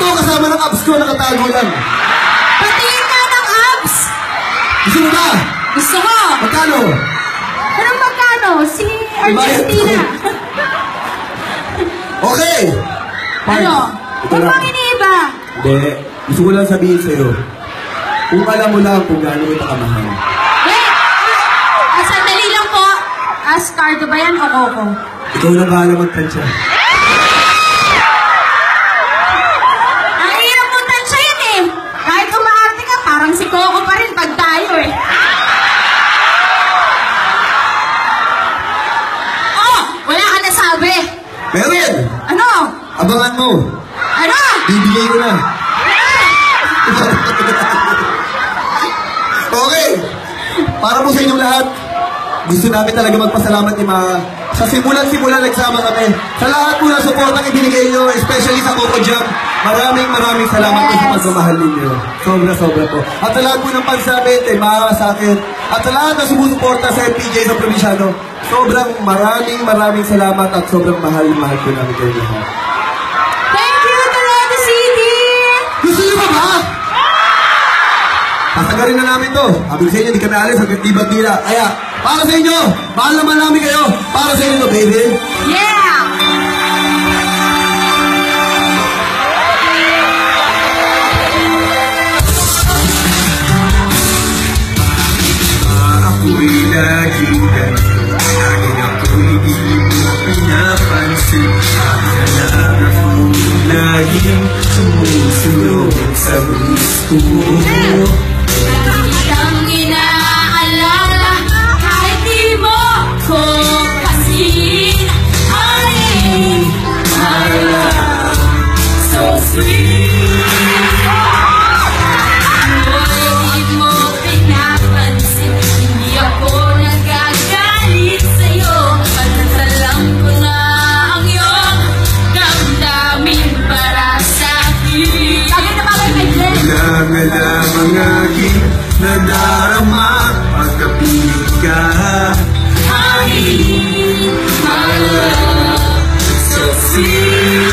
Ito, kasama ng abs ko, nakatago lang. Patingin ka ng abs! Gusto mo ba? Gusto ko! Magkano? Anong magkano? Si Argentina. Okay! Ano? Huwag bang iniiba? Hindi. Gusto ko lang sabihin sa'yo. Kung alam mo lang kung gaano kita kamahal. Wait! Sandali lang po. Ascardo ba yan o Coco? Ikaw na bahala magtansya. Ang hirap mo tansya yan eh. Kahit umaarte ka, parang si Coco pa rin pag tayo eh. Oh! Wala ka nasabi. Meron! Ano? Abangan mo. Ano? Bibigay ko na. Okay. Para po sa inyong lahat, gusto namin talaga magpasalamat ni Ma. Sa simulan nagsama kami. Sa lahat po ng support ang ibinigay nyo, especially sa Coco Jam, maraming salamat po sa pagmamahal ninyo. Sobra po. At sa lahat po ng fans namin, kay Ma, sa akin, at sa lahat na sumusuporta sa MPJ sa Provinciano, sobrang maraming salamat at sobrang mahal po namin kayo lahat. Thank you, Toledo City! Gusto nyo ba? Pasagarin na namin to. Sabi sa inyo, di kami alis hanggang di bagdila. Kaya, para sa inyo, mahal naman namin kayo. Para sa inyo, baby. Yeah! Ako'y lagi ganito. Lagi ako'y di mo pinapansin. Akala ako'y laging sumusunod sa gusto mo. Kitang inaalala kahit di mo ko pasin. Ay, my love, so sweet. Di mo pinapansin, hindi ako nagagalit sa'yo. Pagkasalam ko na ang iyong damdamin para sa'kin. Sabi na ba kayo, Pedro? Lang ang aking nadarama pagkapilit ka. Honey, my love, so sweet.